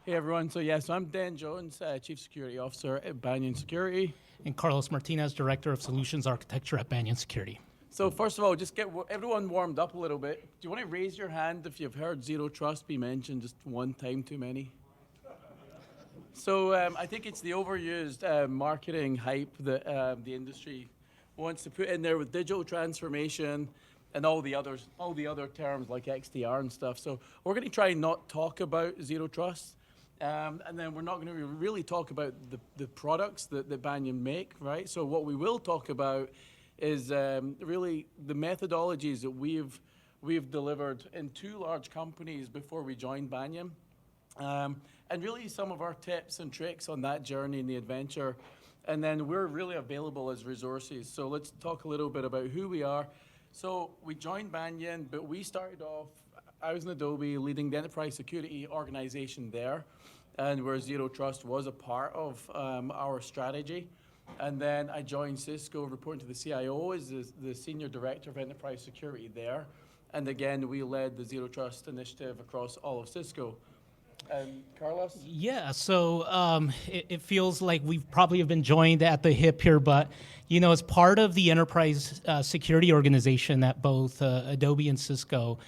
Hey everyone, so I'm Dan Jones, Chief Security Officer at Banyan Security. And Carlos Martinez, Director of Solutions Architecture at Banyan Security. So first of all, just get everyone warmed up a little bit. Do you want to raise your hand if you've heard Zero Trust be mentioned just one time too many? So I think it's the overused marketing hype that the industry wants to put in there with digital transformation and all the other terms like XDR and stuff. So we're going to try and not talk about Zero Trust. And then we're not going to really talk about the products that Banyan make, right? So what we will talk about is really the methodologies that we've delivered in two large companies before we joined Banyan. And really some of our tips and tricks on that journey and the adventure. And then we're really available as resources. So let's talk a little bit about who we are. So we joined Banyan, but we started off, I was in Adobe leading the enterprise security organization there, and where Zero Trust was a part of our strategy. And then I joined Cisco, reporting to the CIO as the Senior Director of Enterprise Security there. And again, we led the Zero Trust initiative across all of Cisco. Carlos? Yeah, so it feels like we've probably have been joined at the hip here, but as part of the enterprise security organization at both Adobe and Cisco,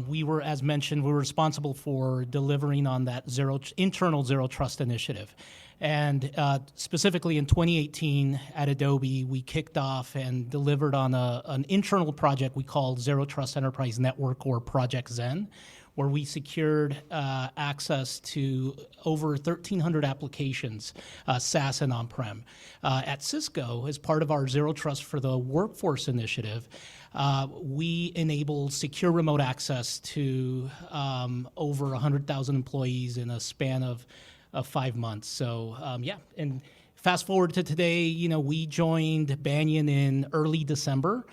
we were, as mentioned, we were responsible for delivering on that internal Zero Trust initiative. And specifically in 2018 at Adobe, we kicked off and delivered on an internal project we called Zero Trust Enterprise Network, or Project Zen, where we secured access to over 1,300 applications, SaaS and on-prem. At Cisco, as part of our Zero Trust for the Workforce initiative, we enabled secure remote access to over 100,000 employees in a span of 5 months. So and fast forward to today, we joined Banyan in early December.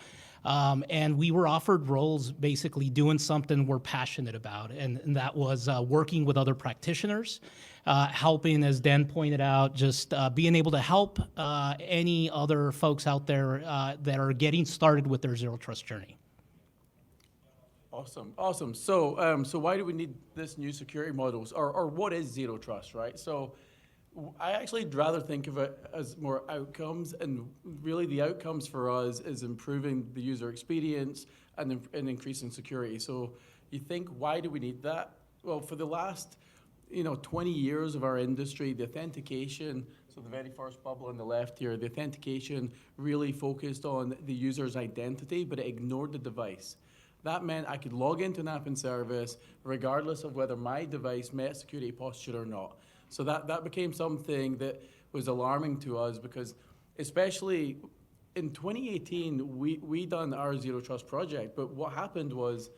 And we were offered roles basically doing something we're passionate about, and that was working with other practitioners, helping, as Dan pointed out, just being able to help any other folks out there that are getting started with their Zero Trust journey. Awesome. So why do we need this new security models, or what is Zero Trust, right? So I actually rather think of it as more outcomes, and really the outcomes for us is improving the user experience and increasing security. So you think, why do we need that? Well, for the last 20 years of our industry, the authentication, so the very first bubble on the left here, the authentication really focused on the user's identity, but it ignored the device. That meant I could log into an app and service regardless of whether my device met security posture or not. So that became something that was alarming to us, because especially in 2018, we done our Zero Trust project, but what happened was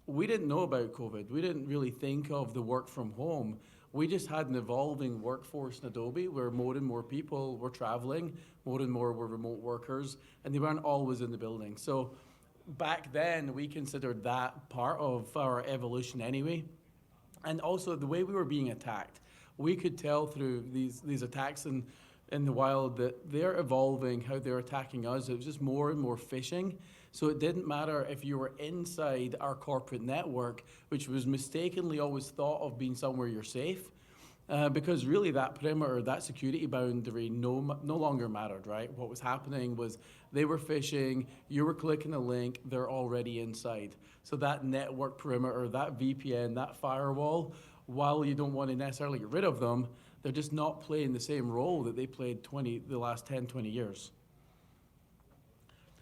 we didn't know about COVID. We didn't really think of the work from home. We just had an evolving workforce in Adobe where more and more people were traveling, more and more were remote workers, and they weren't always in the building. So back then, we considered that part of our evolution anyway. And also the way we were being attacked. We could tell through these attacks in the wild that they're evolving how they're attacking us. It was just more and more phishing. So it didn't matter if you were inside our corporate network, which was mistakenly always thought of being somewhere you're safe, because really that perimeter, that security boundary no longer mattered, right? What was happening was they were phishing, you were clicking a link, they're already inside. So that network perimeter, that VPN, that firewall, while you don't want to necessarily get rid of them, they're just not playing the same role that they played the last 10, 20 years.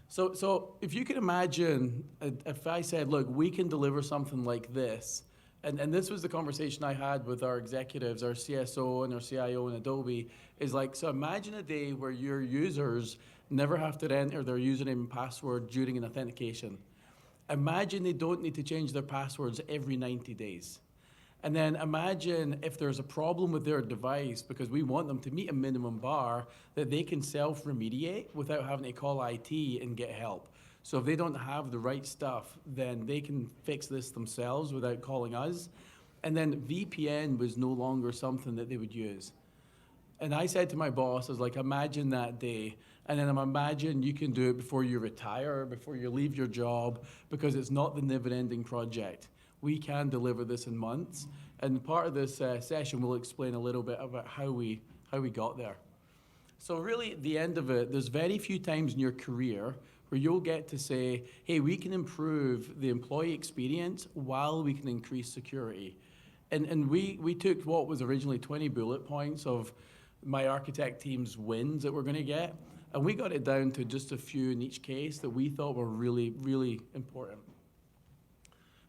So if you could imagine, if I said, look, we can deliver something like this, and this was the conversation I had with our executives, our CSO and our CIO in Adobe, is like, so imagine a day where your users never have to enter their username and password during an authentication. Imagine they don't need to change their passwords every 90 days. And then imagine if there's a problem with their device, because we want them to meet a minimum bar, that they can self-remediate without having to call IT and get help. So if they don't have the right stuff, then they can fix this themselves without calling us. And then VPN was no longer something that they would use. And I said to my boss, I was like, imagine that day. And then imagine you can do it before you retire, before you leave your job, because it's not the never-ending project. we can deliver this in months. And part of this session will explain a little bit about how we got there. So really, at the end of it, there's very few times in your career where you'll get to say, hey, we can improve the employee experience while we can increase security. And we took what was originally 20 bullet points of my architect team's wins that we're going to get, and we got it down to just a few in each case that we thought were really, really important.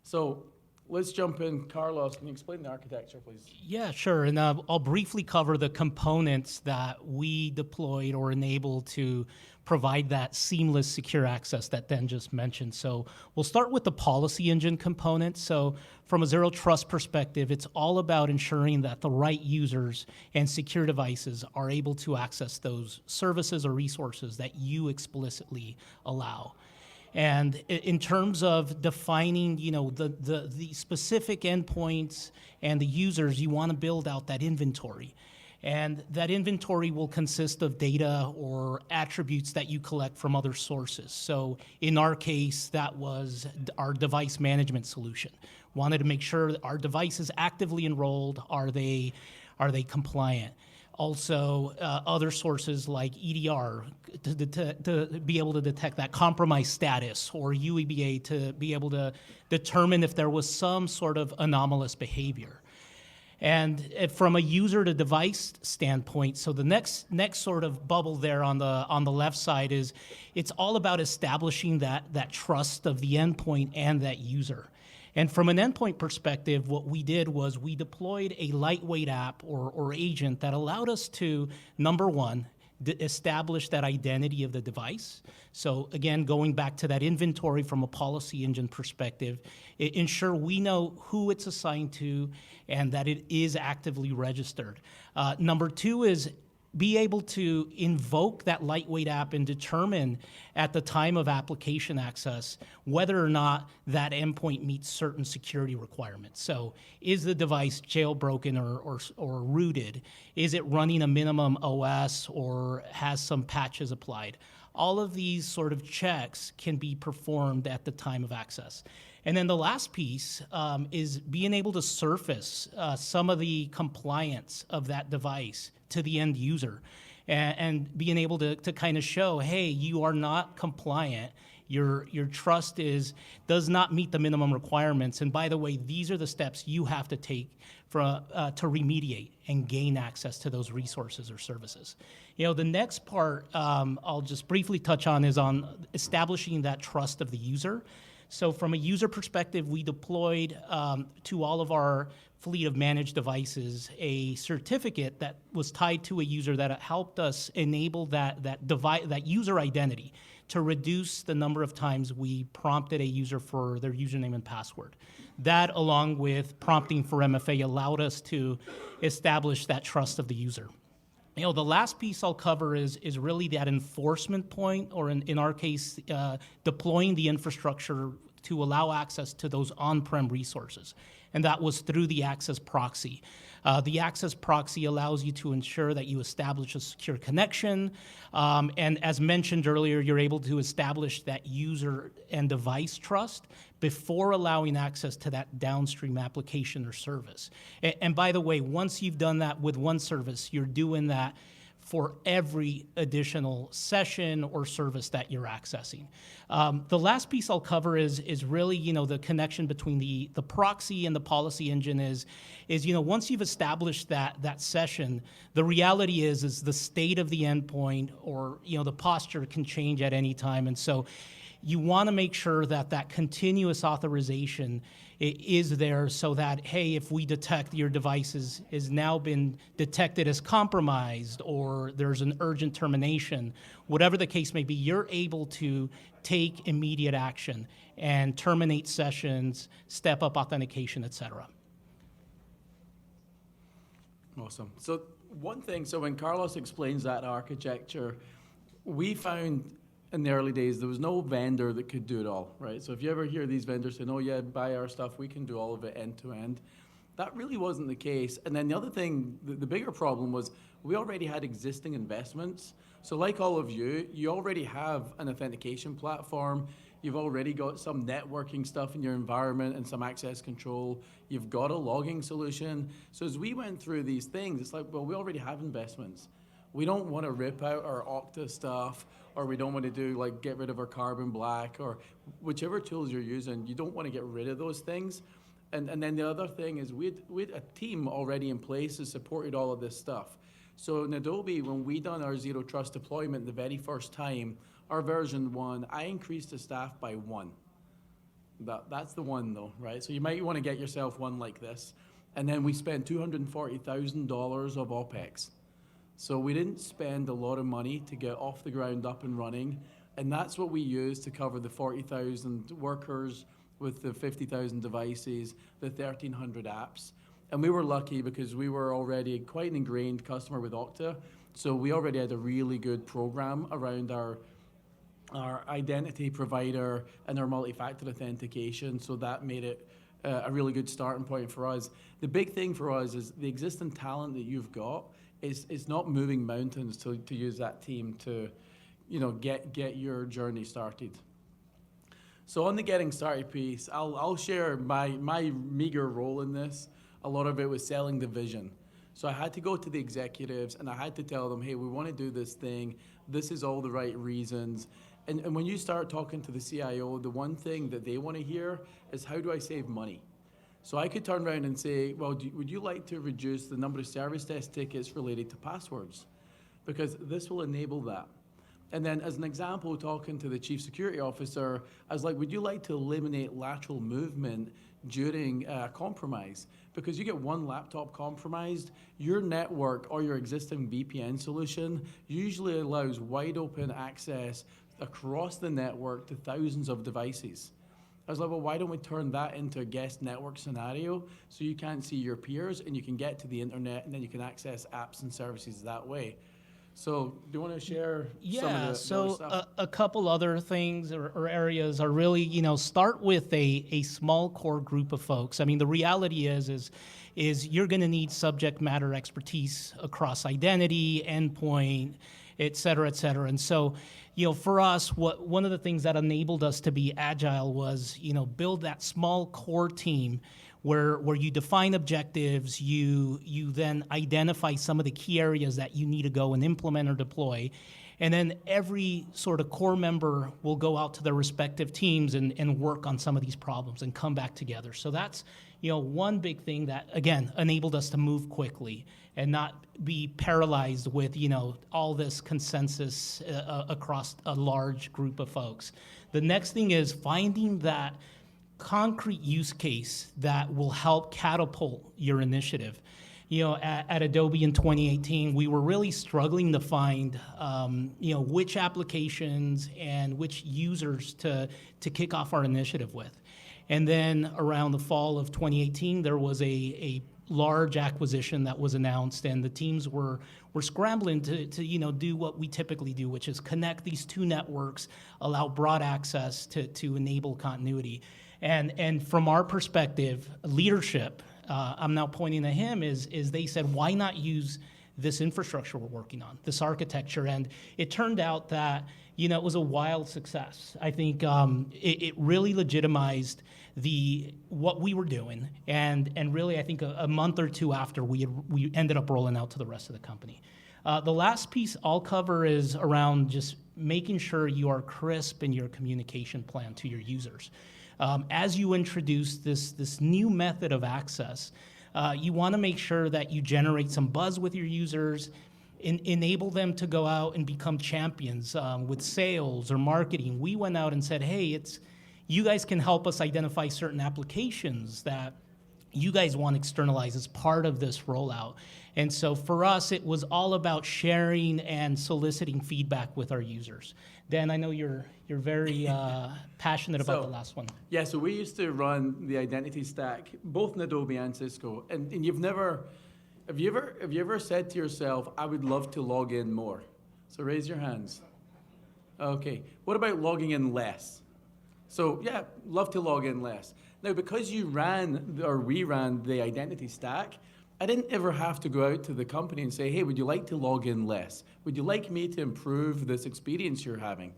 So let's jump in. Carlos, can you explain the architecture, please? Yeah, sure. And I'll briefly cover the components that we deployed or enabled to provide that seamless secure access that Dan just mentioned. So we'll start with the policy engine component. So from a zero trust perspective, it's all about ensuring that the right users and secure devices are able to access those services or resources that you explicitly allow. And in terms of defining, the specific endpoints and the users, you want to build out that inventory. And that inventory will consist of data or attributes that you collect from other sources. So in our case, that was our device management solution. Wanted to make sure that our device is actively enrolled. Are they compliant? Also, other sources like EDR to be able to detect that compromise status, or UEBA to be able to determine if there was some sort of anomalous behavior. And from a user to device standpoint, so the next sort of bubble there on the left side is it's all about establishing that trust of the endpoint and that user. And from an endpoint perspective, what we did was we deployed a lightweight app or agent that allowed us to, number one, establish that identity of the device. So again, going back to that inventory from a policy engine perspective, ensure we know who it's assigned to and that it is actively registered. Number two is be able to invoke that lightweight app and determine at the time of application access whether or not that endpoint meets certain security requirements. So is the device jailbroken or rooted? Is it running a minimum OS or has some patches applied? All of these sort of checks can be performed at the time of access. And then the last piece is being able to surface some of the compliance of that device to the end user and being able to kind of show, hey, you are not compliant. Your trust does not meet the minimum requirements. And by the way, these are the steps you have to take to remediate and gain access to those resources or services. The next part I'll just briefly touch on is on establishing that trust of the user. So from a user perspective, we deployed to all of our fleet of managed devices a certificate that was tied to a user that helped us enable that user identity to reduce the number of times we prompted a user for their username and password. That, along with prompting for MFA, allowed us to establish that trust of the user. The last piece I'll cover is really that enforcement point, or in our case, deploying the infrastructure to allow access to those on-prem resources. And that was through the access proxy. The access proxy allows you to ensure that you establish a secure connection. And as mentioned earlier, you're able to establish that user and device trust before allowing access to that downstream application or service. And by the way, once you've done that with one service, you're doing that for every additional session or service that you're accessing. The last piece I'll cover is really, the connection between the proxy and the policy engine is once you've established that session, the reality is the state of the endpoint or, the posture can change at any time. And so you want to make sure that continuous authorization is there so that, hey, if we detect your device is now been detected as compromised or there's an urgent termination, whatever the case may be, you're able to take immediate action and terminate sessions, step up authentication, et cetera. Awesome. So one thing, so when Carlos explains that architecture, we found in the early days, there was no vendor that could do it all, right? So if you ever hear these vendors saying, oh yeah, buy our stuff, we can do all of it end to end, that really wasn't the case. And then the other thing, the bigger problem was we already had existing investments. So like all of you, you already have an authentication platform. You've already got some networking stuff in your environment and some access control. You've got a logging solution. So as we went through these things, it's like, well, we already have investments. We don't want to rip out our Okta stuff, or we don't want to do like get rid of our Carbon Black, or whichever tools you're using. You don't want to get rid of those things. And then the other thing is we had a team already in place that supported all of this stuff. So in Adobe, when we done our Zero Trust deployment the very first time, our version 1, I increased the staff by 1. That's the one though, right? So you might want to get yourself one like this. And then we spent $240,000 of OpEx. So we didn't spend a lot of money to get off the ground up and running. And that's what we used to cover the 40,000 workers with the 50,000 devices, the 1,300 apps. And we were lucky because we were already quite an ingrained customer with Okta. So we already had a really good program around our identity provider and our multi-factor authentication. So that made it a really good starting point for us. The big thing for us is the existing talent that you've got is not moving mountains to use that team to, get your journey started. So on the getting started piece, I'll share my meager role in this. A lot of it was selling the vision. So I had to go to the executives and I had to tell them, hey, we want to do this thing. This is all the right reasons. And when you start talking to the CIO, the one thing that they want to hear is, how do I save money? So I could turn around and say, well, would you like to reduce the number of service desk tickets related to passwords? Because this will enable that. And then as an example, talking to the chief security officer, I was like, would you like to eliminate lateral movement during compromise? Because you get one laptop compromised, your network or your existing VPN solution usually allows wide open access across the network to thousands of devices. I was like, well, why don't we turn that into a guest network scenario so you can't see your peers and you can get to the internet and then you can access apps and services that way. So do you want to share some of the so stuff? a couple other things or areas are really, start with a small core group of folks. I mean, the reality is you're going to need subject matter expertise across identity, endpoint, et cetera, et cetera. And so, for us, one of the things that enabled us to be agile was, build that small core team where you define objectives, you then identify some of the key areas that you need to go and implement or deploy, and then every sort of core member will go out to their respective teams and work on some of these problems and come back together. So that's, one big thing that, again, enabled us to move quickly and not be paralyzed with, all this consensus across a large group of folks. The next thing is finding that concrete use case that will help catapult your initiative. At Adobe in 2018, we were really struggling to find, which applications and which users to kick off our initiative with. And then around the fall of 2018, there was a large acquisition that was announced, and the teams were scrambling to do what we typically do, which is connect these two networks, allow broad access to enable continuity. And from our perspective, leadership, I'm now pointing at him, is they said, why not use this infrastructure we're working on, this architecture? And it turned out that, it was a wild success. I think it really legitimized what we were doing. And really, I think a month or two after, we ended up rolling out to the rest of the company. The last piece I'll cover is around just making sure you are crisp in your communication plan to your users. As you introduce this new method of access, you want to make sure that you generate some buzz with your users, enable them to go out and become champions with sales or marketing. We went out and said, hey, you guys can help us identify certain applications that you guys want to externalize as part of this rollout. And so for us, it was all about sharing and soliciting feedback with our users. Dan, I know you're very passionate about the last one. Yeah, so we used to run the identity stack, both in Adobe and Cisco. And have you ever said to yourself, I would love to log in more? So raise your hands. Okay, what about logging in less? So yeah, love to log in less. Now, because we ran the identity stack, I didn't ever have to go out to the company and say, hey, would you like to log in less? Would you like me to improve this experience you're having?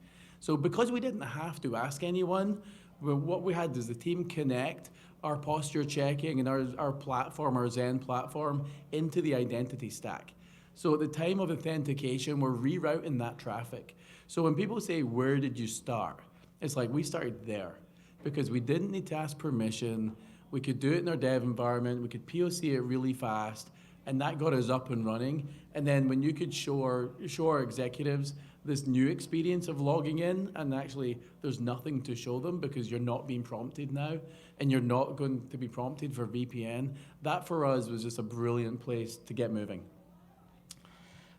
So because we didn't have to ask anyone, what we had is the team connect our posture checking and our platform, our Zen platform, into the identity stack. So at the time of authentication, we're rerouting that traffic. So when people say, where did you start? It's like we started there because we didn't need to ask permission. We could do it in our dev environment. We could POC it really fast. And that got us up and running. And then when you could show our executives this new experience of logging in, and actually there's nothing to show them because you're not being prompted now, and you're not going to be prompted for VPN, that for us was just a brilliant place to get moving.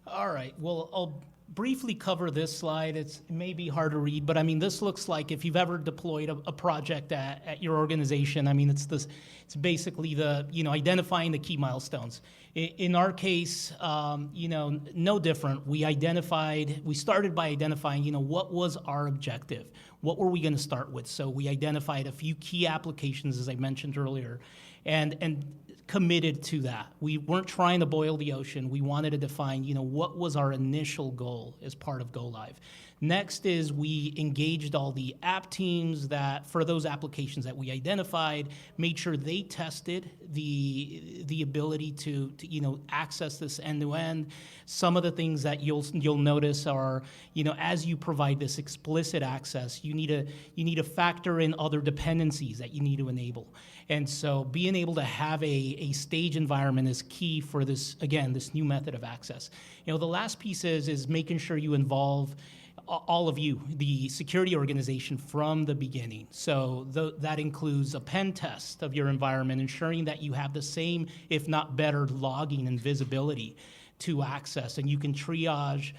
All right, well, I'll briefly cover this slide. It may be hard to read, but I mean, this looks like if you've ever deployed a project at your organization, I mean, it's basically identifying the key milestones. In our case, no different. We started by identifying, what was our objective? What were we going to start with? So we identified a few key applications, as I mentioned earlier, and committed to that. We weren't trying to boil the ocean. We wanted to define, what was our initial goal as part of Go Live. Next is we engaged all the app teams that, for those applications that we identified, made sure they tested the ability to access this end to end. Some of the things that you'll notice are, as you provide this explicit access, you need to factor in other dependencies that you need to enable. And so being able to have a stage environment is key for this new method of access. The last piece is making sure you involve all of you, the security organization, from the beginning. So that includes a pen test of your environment, ensuring that you have the same, if not better, logging and visibility to access, and you can triage,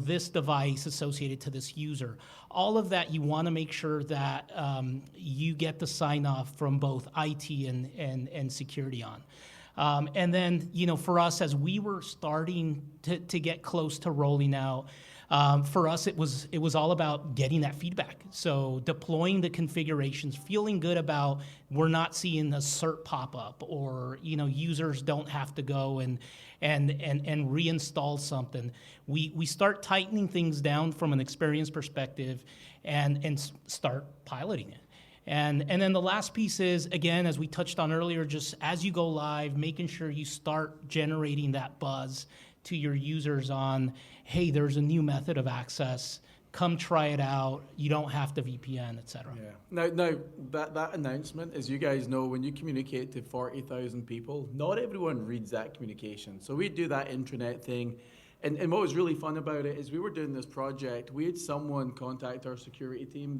this device associated to this user. All of that, you want to make sure that you get the sign off from both IT and security on. And then, for us, as we were starting to get close to rolling out, for us, it was all about getting that feedback. So deploying the configurations, feeling good about we're not seeing a cert pop up, or users don't have to go and reinstall something. We start tightening things down from an experience perspective, and start piloting it. And then the last piece is, again, as we touched on earlier, just as you go live, making sure you start generating that buzz to your users on, hey, there's a new method of access, come try it out, you don't have to VPN, et cetera. Yeah. Now that announcement, as you guys know, when you communicate to 40,000 people, not everyone reads that communication. So we do that intranet thing. And what was really fun about it is we were doing this project, we had someone contact our security team,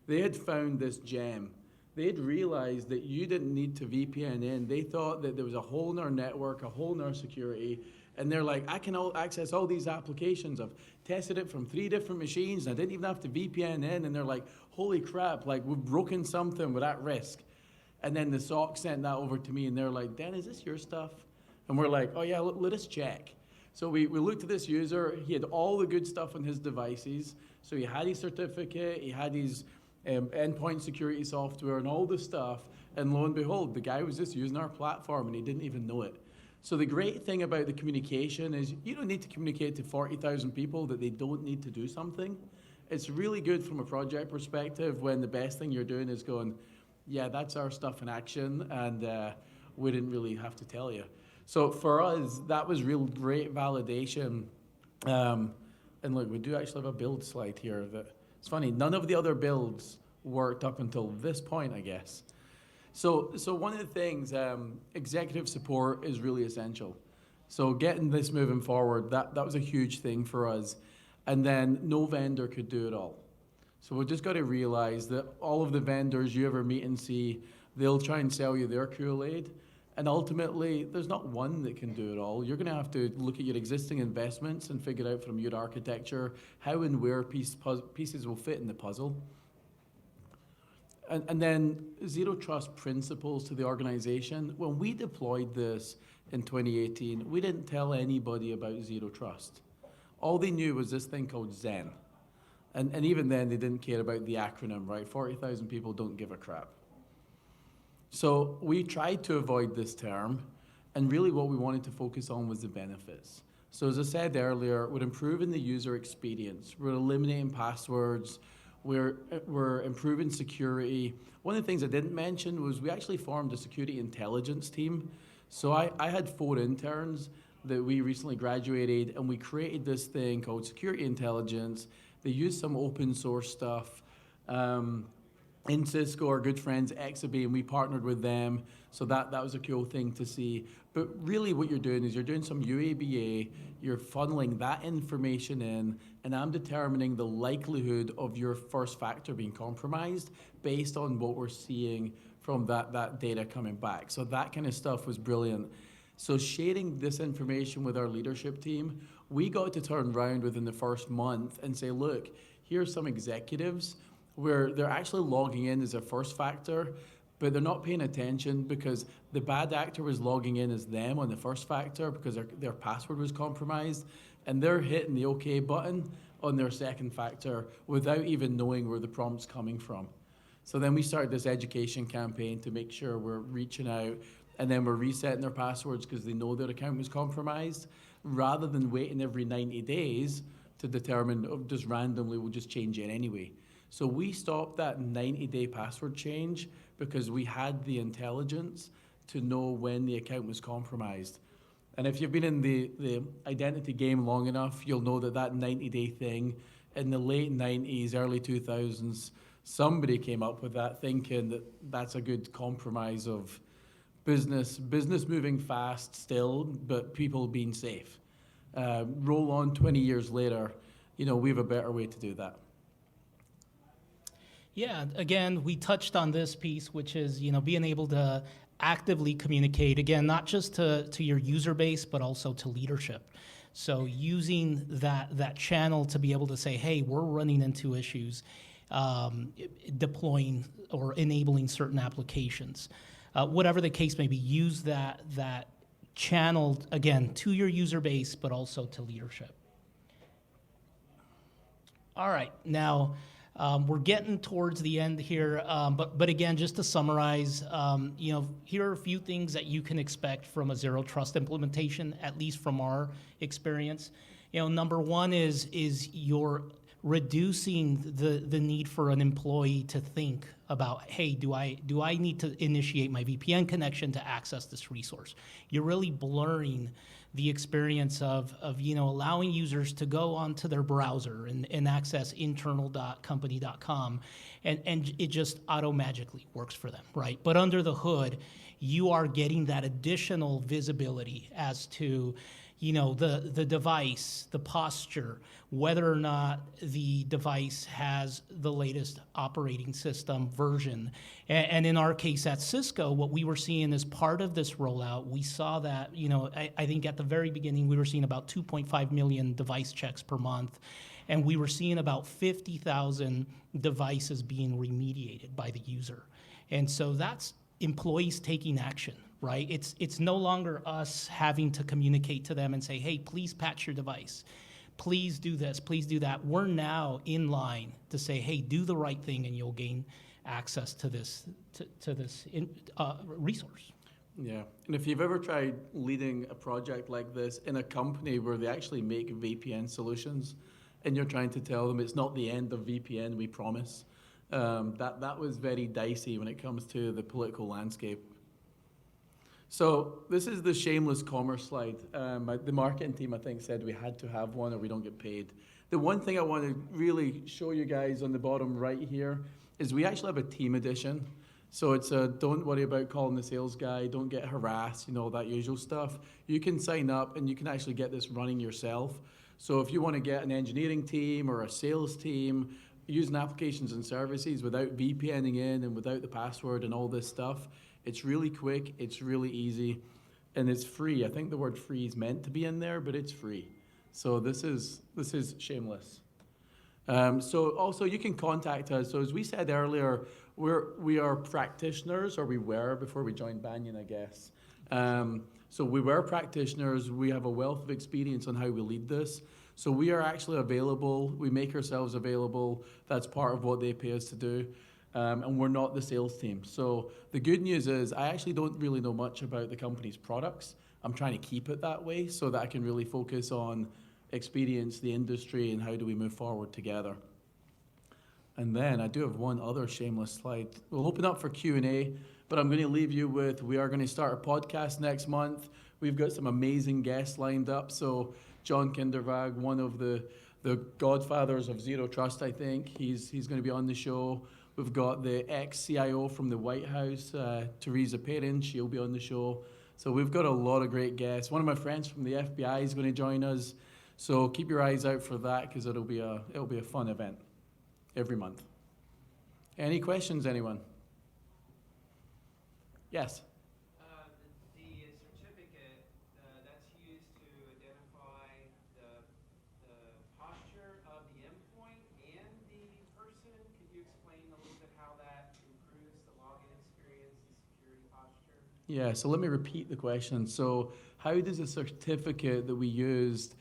they had found this gem. They had realized that you didn't need to VPN in. They thought that there was a hole in our network, a hole in our security, and they're like, I can access all these applications. I've tested it from 3 different machines. I didn't even have to VPN in. And they're like, holy crap, like we've broken something, we're at risk. And then the SOC sent that over to me, and they're like, Dan, is this your stuff? And we're like, oh yeah, let us check. So we looked at this user. He had all the good stuff on his devices. So he had his certificate, he had his endpoint security software and all this stuff. And lo and behold, the guy was just using our platform and he didn't even know it. So the great thing about the communication is you don't need to communicate to 40,000 people that they don't need to do something. It's really good from a project perspective when the best thing you're doing is going, yeah, that's our stuff in action, and we didn't really have to tell you. So for us, that was real great validation. And look, we do actually have a build slide here. It's funny, none of the other builds worked up until this point, I guess. So one of the things, executive support is really essential. So getting this moving forward, that was a huge thing for us. And then no vendor could do it all. So we've just got to realize that all of the vendors you ever meet and see, they'll try and sell you their Kool-Aid. And ultimately, there's not one that can do it all. You're going to have to look at your existing investments and figure out from your architecture how and where pieces will fit in the puzzle. And then zero trust principles to the organization. When we deployed this in 2018, we didn't tell anybody about zero trust. All they knew was this thing called Zen. And even then, they didn't care about the acronym, right? 40,000 people don't give a crap. So we tried to avoid this term, and really what we wanted to focus on was the benefits. So as I said earlier, we're improving the user experience. We're eliminating passwords. We're improving security. One of the things I didn't mention was we actually formed a security intelligence team. So I had 4 interns that we recently graduated, and we created this thing called security intelligence. They used some open source stuff. In Cisco, our good friends Exaby, and we partnered with them. So that was a cool thing to see. But really what you're doing is you're doing some UABA, you're funneling that information in, and I'm determining the likelihood of your first factor being compromised based on what we're seeing from that data coming back. So that kind of stuff was brilliant. So sharing this information with our leadership team, we got to turn around within the first month and say, look, here's some executives where they're actually logging in as a first factor, but they're not paying attention because the bad actor was logging in as them on the first factor because their password was compromised, and they're hitting the OK button on their second factor without even knowing where the prompt's coming from. So then we started this education campaign to make sure we're reaching out, and then we're resetting their passwords because they know their account was compromised, rather than waiting every 90 days to determine, oh, just randomly, we'll just change it anyway. So we stopped that 90-day password change because we had the intelligence to know when the account was compromised. And if you've been in the identity game long enough, you'll know that 90-day thing in the late 90s, early 2000s, somebody came up with that thinking that that's a good compromise of business moving fast still, but people being safe. Roll on 20 years later, we have a better way to do that. Yeah, again, we touched on this piece, which is, being able to actively communicate, again, not just to your user base, but also to leadership. So using that channel to be able to say, hey, we're running into issues, deploying or enabling certain applications. Whatever the case may be, use that channel, again, to your user base, but also to leadership. All right, now, we're getting towards the end here, but again, just to summarize, here are a few things that you can expect from a zero trust implementation, at least from our experience. Number one is you're reducing the need for an employee to think about, hey, do I need to initiate my VPN connection to access this resource? You're really blurring the experience of allowing users to go onto their browser and access internal.company.com, and it just auto-magically works for them, right? But under the hood, you are getting that additional visibility as to the device, the posture, whether or not the device has the latest operating system version. And in our case at Cisco, what we were seeing as part of this rollout, we saw that, I think at the very beginning, we were seeing about 2.5 million device checks per month. And we were seeing about 50,000 devices being remediated by the user. And so that's employees taking action. Right? It's no longer us having to communicate to them and say, hey, please patch your device. Please do this, please do that. We're now in line to say, hey, do the right thing and you'll gain access to this resource. Yeah, and if you've ever tried leading a project like this in a company where they actually make VPN solutions and you're trying to tell them it's not the end of VPN, we promise, that was very dicey when it comes to the political landscape. So this is the shameless commerce slide. The marketing team, I think, said we had to have one or we don't get paid. The one thing I want to really show you guys on the bottom right here is we actually have a team edition. So it's a don't worry about calling the sales guy, don't get harassed, that usual stuff. You can sign up and you can actually get this running yourself. So if you want to get an engineering team or a sales team using applications and services without VPNing in and without the password and all this stuff, it's really quick, it's really easy, and it's free. I think the word free is meant to be in there, but it's free. So this is shameless. So also you can contact us. So as we said earlier, we are practitioners, or we were before we joined Banyan, I guess. So we were practitioners. We have a wealth of experience on how we lead this. So we are actually available. We make ourselves available. That's part of what they pay us to do. And we're not the sales team. So the good news is I actually don't really know much about the company's products. I'm trying to keep it that way so that I can really focus on experience, the industry, and how do we move forward together. And then I do have one other shameless slide. We'll open up for Q&A, but I'm going to leave you with, we are going to start a podcast next month. We've got some amazing guests lined up. So John Kindervag, one of the godfathers of Zero Trust, I think. He's going to be on the show. We've got the ex-CIO from the White House, Teresa Perrin. She'll be on the show. So we've got a lot of great guests. One of my friends from the FBI is going to join us. So keep your eyes out for that, because it'll be a fun event every month. Any questions, anyone? Yes? The certificate that's used to identify the posture of the endpoint and the person, could you explain a little bit how that improves the login experience and security posture? Yeah, so let me repeat the question. So how does a certificate that we used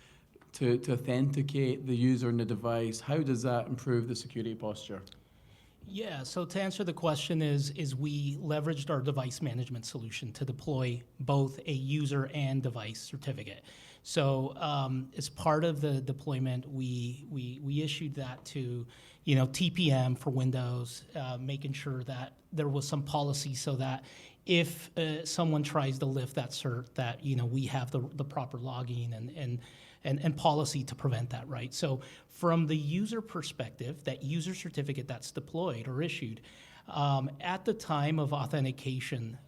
to authenticate the user and the device, how does that improve the security posture? Yeah, so to answer the question is we leveraged our device management solution to deploy both a user and device certificate. So as part of the deployment, we issued that to, TPM for Windows, making sure that there was some policy so that if someone tries to lift that cert, that we have the proper logging and policy to prevent that, right? So from the user perspective, that user certificate that's deployed or issued, at the time of authentication,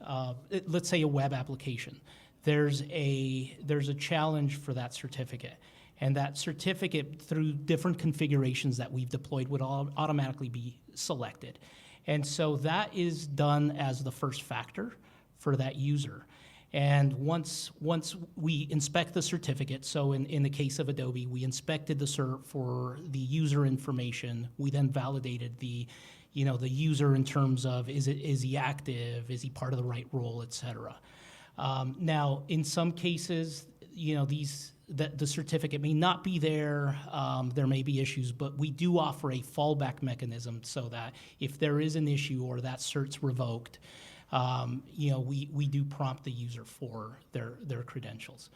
let's say a web application, there's a challenge for that certificate. And that certificate, through different configurations that we've deployed, would automatically be selected. And so that is done as the first factor for that user. And once we inspect the certificate, so in the case of Adobe, we inspected the cert for the user information. We then validated the user in terms of is he active, is he part of the right role, et cetera. Now, in some cases, the certificate may not be there. There may be issues, but we do offer a fallback mechanism so that if there is an issue or that cert's revoked, we do prompt the user for their credentials.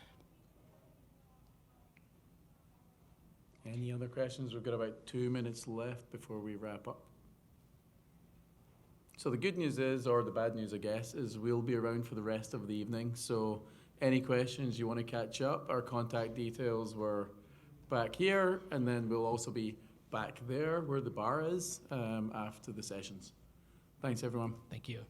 Any other questions? We've got about 2 minutes left before we wrap up. So the good news is, or the bad news, I guess, is we'll be around for the rest of the evening. So any questions you want to catch up, our contact details were back here, and then we'll also be back there where the bar is after the sessions. Thanks, everyone. Thank you.